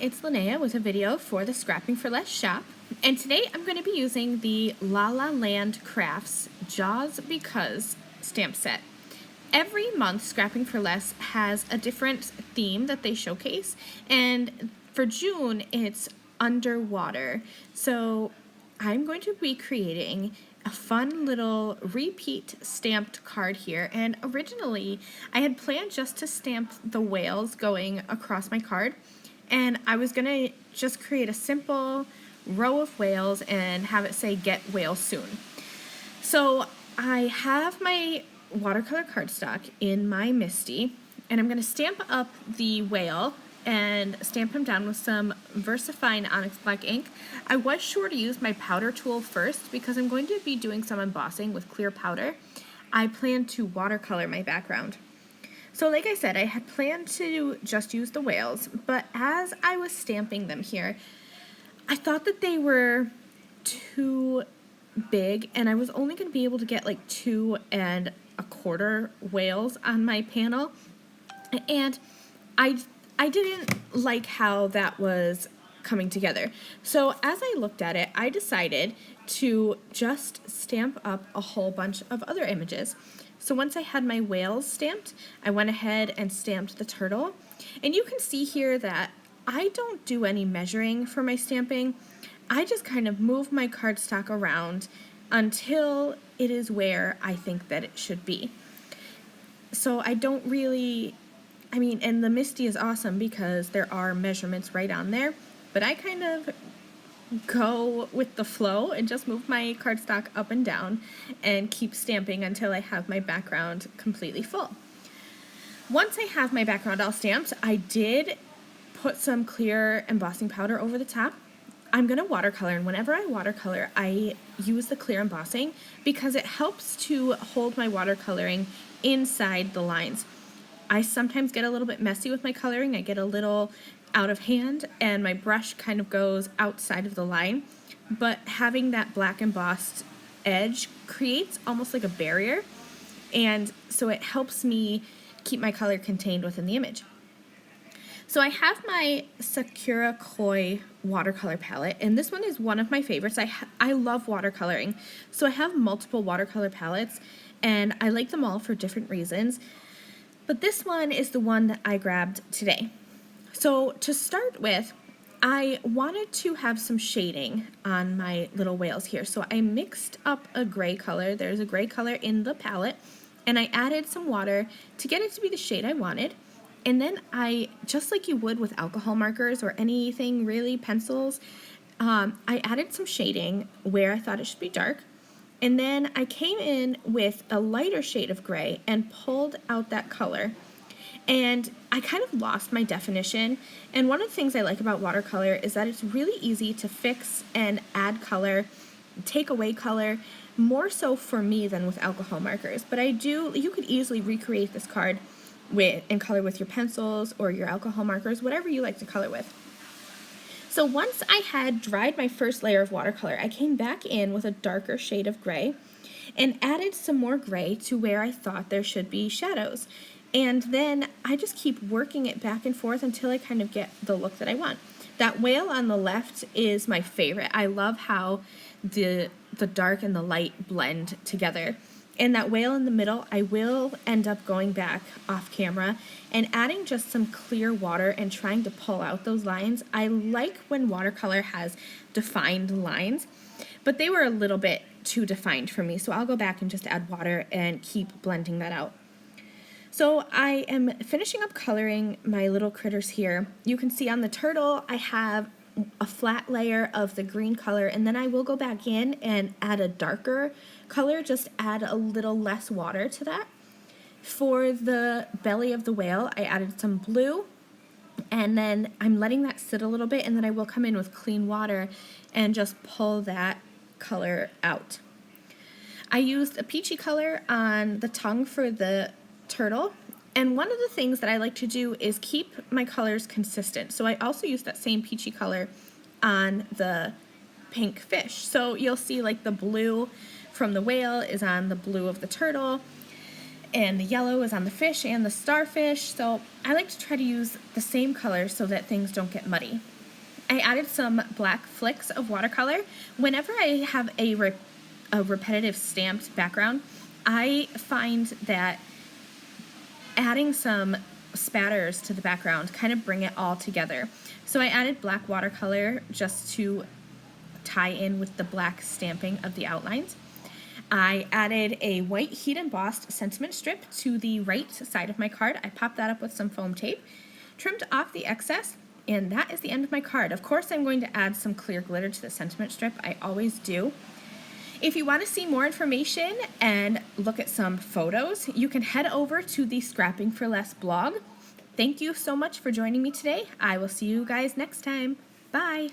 it's Lynnea with a video for the Scrapping for Less shop, and today I'm going to be using the La La Land Crafts Jaws Because stamp set. Every month Scrapping for Less has a different theme that they showcase, and for June it's underwater. So I'm going to be creating a fun little repeat stamped card here, and originally I had planned just to stamp the whales going across my card, and I was gonna just create a simple row of whales and have it say get whale soon. So I have my watercolor cardstock in my MISTI, and I'm gonna stamp up the whale and stamp him down with some VersaFine Onyx Black ink. I was sure to use my powder tool first because I'm going to be doing some embossing with clear powder. I plan to watercolor my background. So like I said, I had planned to just use the whales, but as I was stamping them here, I thought that they were too big, and I was only going to be able to get like 2 1/4 whales on my panel, and I didn't like how that was coming together. So as I looked at it, I decided to just stamp up a whole bunch of other images. So once I had my whales stamped, I went ahead and stamped the turtle. And you can see here that I don't do any measuring for my stamping. I just kind of move my cardstock around until it is where I think that it should be. So I don't really, and the MISTI is awesome because there are measurements right on there, but I kind of go with the flow and just move my cardstock up and down and keep stamping until I have my background completely full. Once I have my background all stamped, I did put some clear embossing powder over the top. I'm going to watercolor, and whenever I watercolor, I use the clear embossing because it helps to hold my watercoloring inside the lines. I sometimes get a little bit messy with my coloring. I get a little out of hand and my brush kind of goes outside of the line, but having that black embossed edge creates almost like a barrier, and so it helps me keep my color contained within the image. So I have my Sakura Koi watercolor palette, and this one is one of my favorites. I love watercoloring, so I have multiple watercolor palettes, and I like them all for different reasons. But this one is the one that I grabbed today. So to start with, I wanted to have some shading on my little whales here. So I mixed up a gray color. There's a gray color in the palette, and I added some water to get it to be the shade I wanted. And then I, just like you would with alcohol markers or anything really, pencils, I added some shading where I thought it should be dark. And then I came in with a lighter shade of gray and pulled out that color. And I kind of lost my definition. And one of the things I like about watercolor is that it's really easy to fix and add color, take away color, more so for me than with alcohol markers. But you could easily recreate this card and color with your pencils or your alcohol markers, whatever you like to color with. So once I had dried my first layer of watercolor, I came back in with a darker shade of gray and added some more gray to where I thought there should be shadows. And then I just keep working it back and forth until I kind of get the look that I want. That whale on the left is my favorite. I love how the dark and the light blend together. And that whale in the middle, I will end up going back off camera and adding just some clear water and trying to pull out those lines. I like when watercolor has defined lines, but they were a little bit too defined for me, so I'll go back and just add water and keep blending that out. So I am finishing up coloring my little critters here. You can see on the turtle I have a flat layer of the green color, and then I will go back in and add a darker color, just add a little less water to that. For the belly of the whale, I added some blue, and then I'm letting that sit a little bit, and then I will come in with clean water and just pull that color out. I used a peachy color on the tongue for the turtle, and one of the things that I like to do is keep my colors consistent. So I also use that same peachy color on the pink fish. So you'll see like the blue from the whale is on the blue of the turtle, and the yellow is on the fish and the starfish. So I like to try to use the same color so that things don't get muddy. I added some black flicks of watercolor. Whenever I have a repetitive stamped background, I find that adding some spatters to the background kind of bring it all together. So I added black watercolor just to tie in with the black stamping of the outlines. I added a white heat embossed sentiment strip to the right side of my card. I popped that up with some foam tape, trimmed off the excess, and that is the end of my card. Of course, I'm going to add some clear glitter to the sentiment strip. I always do. If you want to see more information and look at some photos, you can head over to the Scrapping for Less blog. Thank you so much for joining me today. I will see you guys next time. Bye.